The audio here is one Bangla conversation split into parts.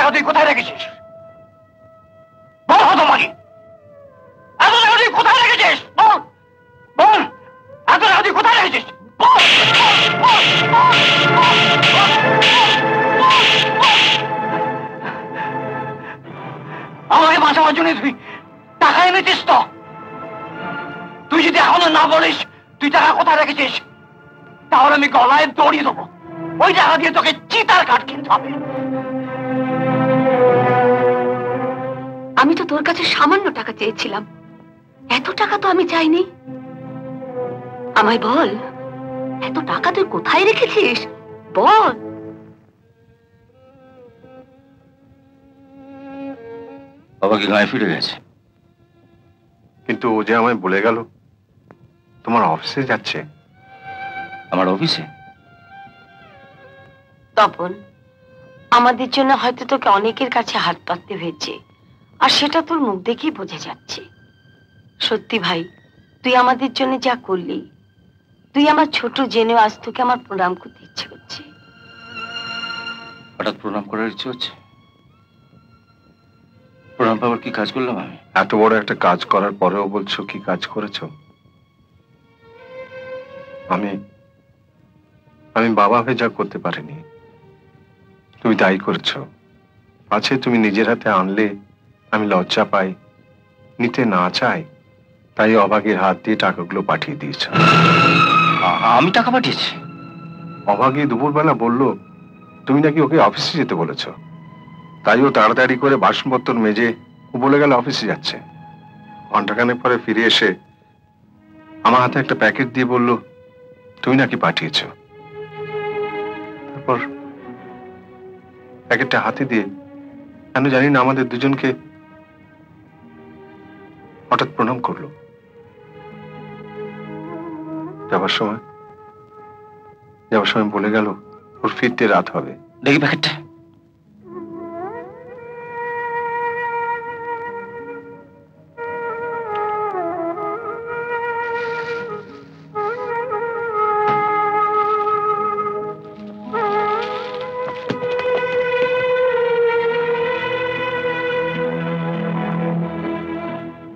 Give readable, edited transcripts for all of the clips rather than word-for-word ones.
টাকা তুই কোথায় রেখেছিস? বল হতমানি, এত টাকা তুই কোথায় রেখেছিস? বল বল, এত টাকা তুই কোথায় রেখেছিস? আমাকে বাঁচাবার জন্য তুই টাকা এনেছিস তো? তুই যদি এখনো না বলিস তুই টাকা কোথায় রেখেছিস, তাহলে আমি গলায় দড়ি দেবো। ওই টাকা দিয়ে তোকে চিতার কাঠ কিনতে হবে। আমি তো তোর কাছে সামান্য টাকা চেয়েছিলাম, এত টাকা তো আমি চাইনি। আমায় বল, এত টাকা তুই কোথায় রেখেছিস? বল। বাবা কি গায়ে ফিরে গেছে? কিন্তু ও যে আমায় বলে গেল তোমার অফিসে যাচ্ছে। আমার অফিসে? তপন, আমাদের জন্য হয়তো তোকে অনেকের কাছে হাত পাততে হয়েছে, আর সেটা তোর মুখ দেখেই বোঝা যাচ্ছে। সত্যি ভাই, তুই আমাদের জন্য যা করলি, তুই আমার ছোট জেনেও আজ তোকে আমার প্রণাম করতে ইচ্ছে করছে। হঠাৎ প্রণাম করার ইচ্ছে হচ্ছে? প্রণাম পাবার কি কাজ করলাম আমি? এত বড় একটা কাজ করার পরেও বলছো কি কাজ করেছো? আমি বাবা হয়ে যা করতে পারিনি তুমি তাই করেছো। আছে তুমি নিজের হাতে আনলে আমি লজ্জা পাই, নিতে না চাই, তাই অভাগীর হাত দিয়ে টাকাগুলো পাঠিয়ে দিয়েছ। আমি টাকা পাঠিয়েছি? অভাগী দুপুরবেলা বলল তুমি নাকি ওকে অফিসে যেতে বলেছ, তাই ও তাড়াতাড়ি করে বাসনপত্র মেজে ও বলে গেল অফিসে যাচ্ছে। ঘন্টাখানেক পরে ফিরে এসে আমার হাতে একটা প্যাকেট দিয়ে বলল তুমি নাকি পাঠিয়েছ। তারপর প্যাকেটটা হাতে দিয়ে কেন জানি না আমাদের দুজনকে হঠাৎ প্রণাম করলো। যাবার সময় বলে গেল ওর ফিরতে রাত হবে। দেখি প্যাকেটটা।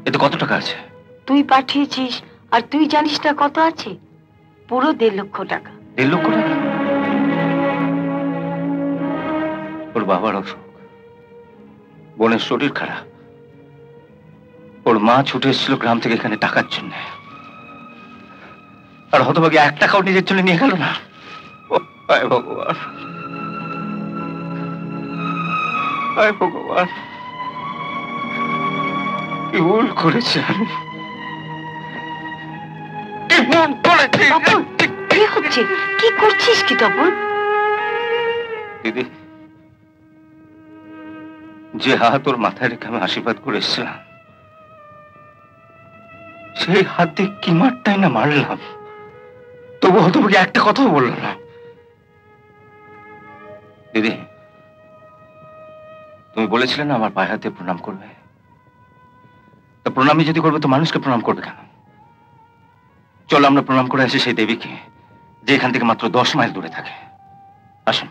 এতে কত টাকা আছে? তুই পাঠিয়েছিস আর তুই জানিস না কত আছে? পুরো 1.5 লক্ষ টাকা। 1.5 লক্ষ টাকা? ওর বাবার অসুখ, বোনের শরীর খারাপ, ওর মা ছুটে এসেছিল গ্রাম থেকে এখানে টাকার জন্য, আর হতভাগী 1 টাকাও নিজের জন্য নিয়ে গেল না। হায় ভগবান, হায় ভগবান, কি ভুল করেছি আমি, কি ভুল করেছি। তপন, কি হচ্ছে? কি করছিস কি তপন? দিদি, যে হাত ওর মাথায় রেখে আমি আশীর্বাদ করে এসেছিলাম, সেই হাত দিয়ে কি মারটাই না মারলাম, তবু হতভাগী একটা কথাও বলল না। দিদি, তুমি বলেছিলে না আমার পায়ে হাতে প্রণাম করবে, তা প্রণামই যদি করবে তো মানুষকে প্রণাম করবে কেন? চলো আমরা প্রণাম করে আসি সেই দেবীকে, যে এখান থেকে মাত্র 10 মাইল দূরে থাকে। আসুন।